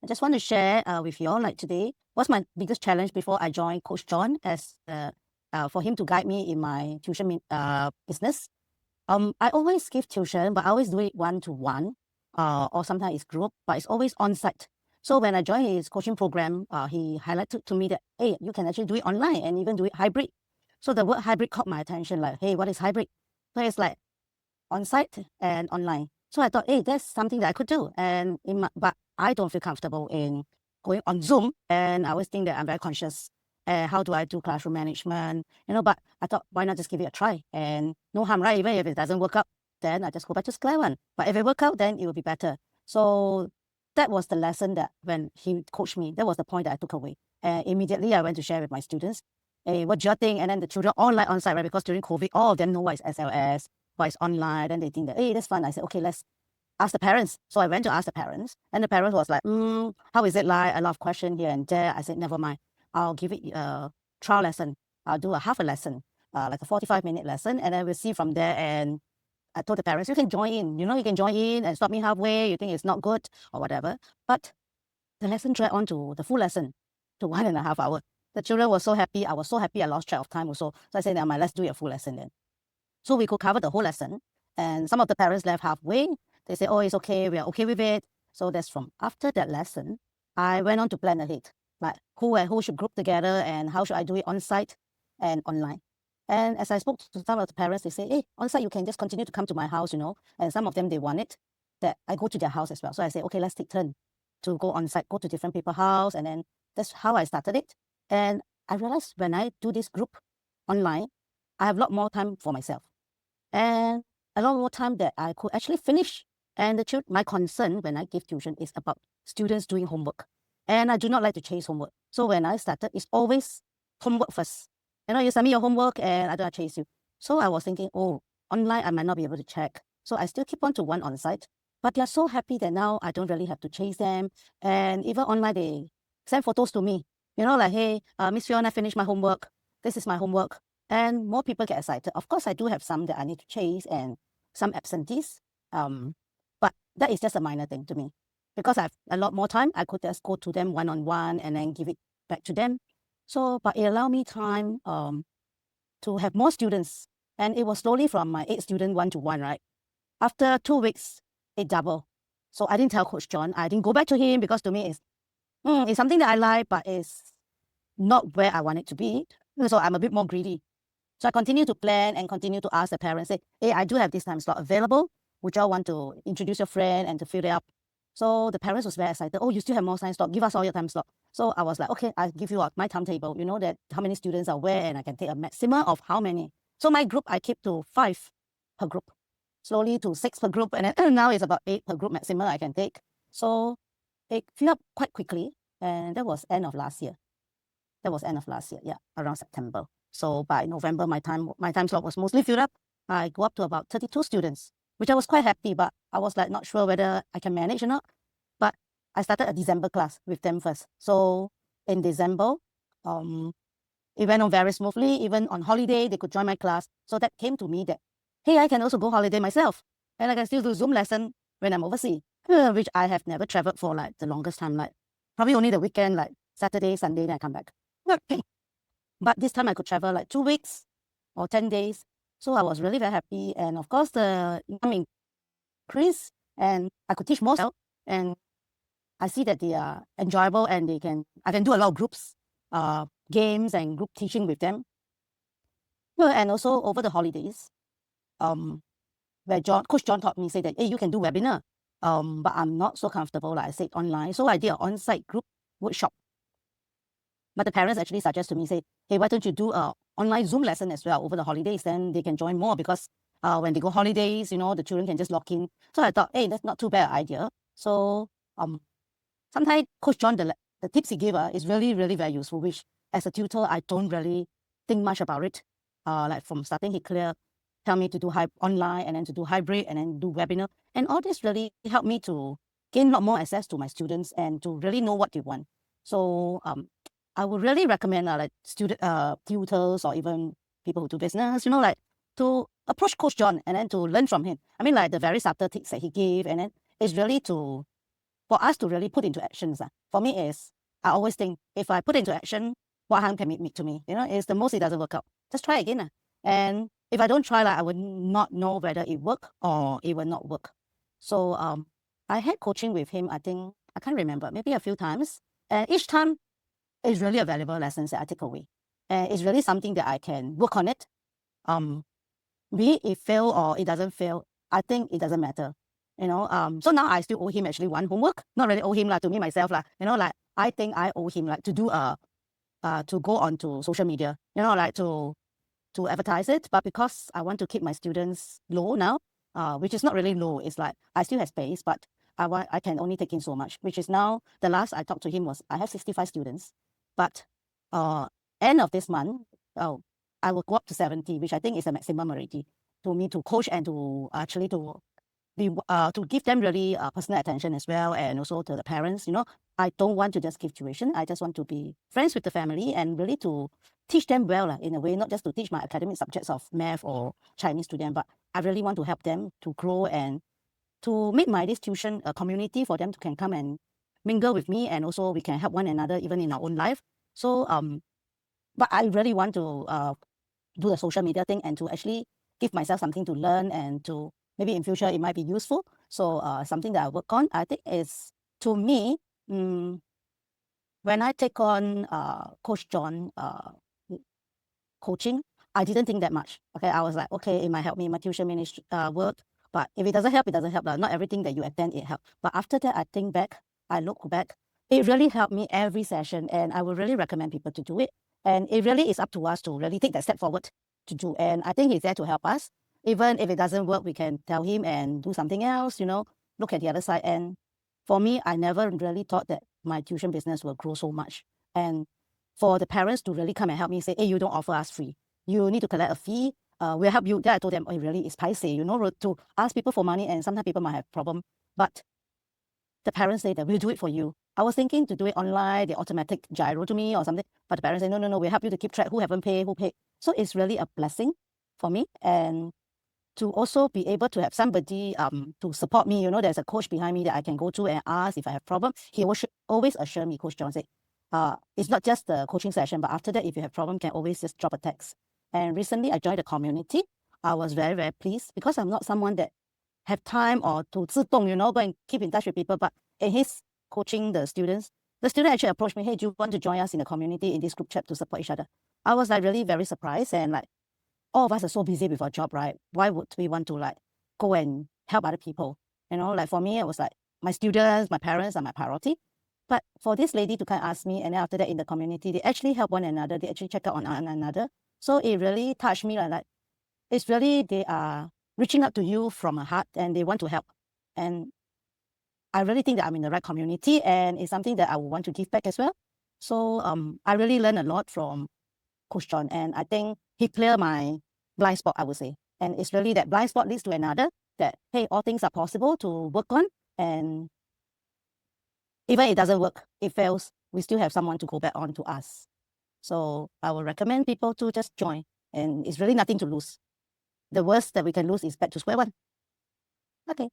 I just want to share with you all, like today, what's my biggest challenge before I joined Coach John as for him to guide me in my tuition business. I always give tuition, but I always do it one-to-one, or sometimes it's group, but it's always on-site. So when I joined his coaching program, he highlighted to me that, hey, you can actually do it online and even do it hybrid. So the word hybrid caught my attention, like, hey, what is hybrid? So it's like on-site and online. So I thought, hey, that's something that I could do. And but I don't feel comfortable in going on Zoom. And I always think that I'm very conscious. How do I do classroom management? But I thought, why not just give it a try? And no harm, right? Even if it doesn't work out, then I just go back to square one. But if it work out, then it will be better. So that was the lesson that when he coached me, that was the point that I took away. And immediately I went to share with my students, hey, what do you think? And then the children all like on-site, right? Because during COVID, all of them know what is SLS, what is online, and they think that, hey, that's fun. I said, okay, let's ask the parents. So I went to ask the parents, and the parents was like, how is it like? A lot of questions here and there. I said, never mind. I'll give it a trial lesson. I'll do a half a lesson, like a 45-minute lesson, and then we'll see from there. And I told the parents, you can join in. You can join in and stop me halfway. You think it's not good or whatever. But the lesson dragged on to the full lesson, to 1.5 hours. The children were so happy. I was so happy. I lost track of time also. So I said, let's do a full lesson then. So we could cover the whole lesson. And some of the parents left halfway. They say, oh, it's okay. We are okay with it. So that's from after that lesson, I went on to plan ahead. Like who should group together and how should I do it on-site and online. And as I spoke to some of the parents, they say, hey, on-site, you can just continue to come to my house, And some of them, they want it, that I go to their house as well. So I say, okay, let's take turn to go on-site, go to different people's house. And then that's how I started it. And I realized when I do this group online, I have a lot more time for myself. And a lot more time that I could actually finish. And my concern when I give tuition is about students doing homework. And I do not like to chase homework. So when I started, it's always homework first. You send me your homework and I don't chase you. So I was thinking, oh, online I might not be able to check. So I still keep on to one on-site. But they're so happy that now I don't really have to chase them. And even online, they send photos to me. Like, hey, Miss Fion, I finished my homework. This is my homework. And more people get excited. Of course, I do have some that I need to chase and some absentees. But that is just a minor thing to me. Because I have a lot more time, I could just go to them one-on-one and then give it back to them. So, but it allowed me time to have more students. And it was slowly from my 8 student one-to-one, right? After 2 weeks, it doubled. So I didn't tell Coach John. I didn't go back to him because to me it's something that I like, but it's not where I want it to be. So I'm a bit more greedy. So I continue to plan and continue to ask the parents, say, hey, I do have this time slot available. Would y'all want to introduce your friend and to fill it up? So the parents was very excited. Oh, you still have more time slot. Give us all your time slot. So I was like, okay, I'll give you my timetable. That how many students are where and I can take a maximum of how many. So my group, I keep to 5 per group. Slowly to 6 per group. And then now it's about 8 per group maximum I can take. So it filled up quite quickly. And that was end of last year. Yeah, around September. So by November, my time slot was mostly filled up. I go up to about 32 students, which I was quite happy, but I was like not sure whether I can manage or not. But I started a December class with them first. So in December, it went on very smoothly. Even on holiday, they could join my class. So that came to me that, hey, I can also go holiday myself. And I can still do Zoom lesson when I'm overseas, which I have never traveled for like the longest time, like probably only the weekend, like Saturday, Sunday, then I come back. But this time I could travel like 2 weeks or 10 days. So I was really very happy. And of course, the income increased and I could teach more. And I see that they are enjoyable and I can do a lot of groups, games and group teaching with them. And also over the holidays, where Coach John taught me, say that, hey, you can do webinar. But I'm not so comfortable, like I said, online. So I did an on-site group workshop. But the parents actually suggest to me, say, hey, why don't you do a online Zoom lesson as well over the holidays? Then they can join more because when they go holidays, the children can just log in. So I thought, hey, that's not too bad an idea. So sometimes Coach John, the tips he gave is really, really very useful, which as a tutor, I don't really think much about it. Like from starting, he tell me to do online and then to do hybrid and then do webinar. And all this really helped me to gain a lot more access to my students and to really know what they want. So I would really recommend like tutors or even people who do business, like to approach Coach John and then to learn from him. I mean, like the very subtle tips that he gave, and then it's really to for us to really put into actions, for me is, I always think, if I put into action, what harm can it make to me? It's the most it doesn't work out. Just try again. And if I don't try, I would not know whether it work or it will not work. So I had coaching with him, I think, I can't remember, maybe a few times. And each time, it's really a valuable lesson that I take away. And it's really something that I can work on it. Be it fail or it doesn't fail, I think it doesn't matter. So now I still owe him actually one homework. Not really owe him to me myself I think I owe him to do to go onto social media, to advertise it. But because I want to keep my students low now, which is not really low, it's like I still have space, but I can only take in so much, which is now, the last I talked to him was, I have 65 students, but end of this month, I will go up to 70, which I think is the maximum already to me to coach and to actually to give them really personal attention as well, and also to the parents. I don't want to just give tuition. I just want to be friends with the family and really to teach them well in a way, not just to teach my academic subjects of math or Chinese to them, but I really want to help them to grow and to make this tuition a community for them to can come and mingle with me, and also we can help one another even in our own life. So but I really want to do the social media thing and to actually give myself something to learn, and to maybe in future it might be useful. So something that I work on, I think, is, to me, when I take on Coach John coaching, I didn't think that much. Okay, I was like, okay, it might help me in my tuition ministry work, but if it doesn't help, it doesn't help. Not everything that you attend, it helps. But after that, I look back, it really helped me every session, and I would really recommend people to do it. And it really is up to us to really take that step forward to do. And I think he's there to help us. Even if it doesn't work, we can tell him and do something else, look at the other side. And for me, I never really thought that my tuition business will grow so much. And for the parents to really come and help me, say, hey, you don't offer us free, you need to collect a fee, we'll help you. Then I told them, oh, really, it's paiseh, to ask people for money, and sometimes people might have problem. But the parents say that we'll do it for you. I was thinking to do it online, the automatic gyro to me or something, but the parents say, no, we'll help you to keep track who haven't paid, who paid. So it's really a blessing for me. And to also be able to have somebody to support me, there's a coach behind me that I can go to and ask if I have problem. He always assure me, Coach John said, it's not just the coaching session, but after that, if you have problem, you can always just drop a text. And recently I joined the community. I was very, very pleased, because I'm not someone that have time or to 自动, go and keep in touch with people. But in his coaching the student actually approached me, hey, do you want to join us in the community, in this group chat, to support each other? I was really very surprised, and all of us are so busy with our job, right? Why would we want to go and help other people? For me, it was my students, my parents are my priority. But for this lady to kind of ask me, and then after that in the community, they actually help one another. They actually check out on one another. So it really touched me. It's really, they are reaching out to you from a heart, and they want to help. And I really think that I'm in the right community, and it's something that I would want to give back as well. So I really learned a lot from Coach John, and I think he cleared my blind spot, I would say. And it's really that blind spot leads to another, that, hey, all things are possible to work on. And even it doesn't work, it fails, we still have someone to go back on to us. So I would recommend people to just join, and it's really nothing to lose. The worst that we can lose is back to square one. Okay.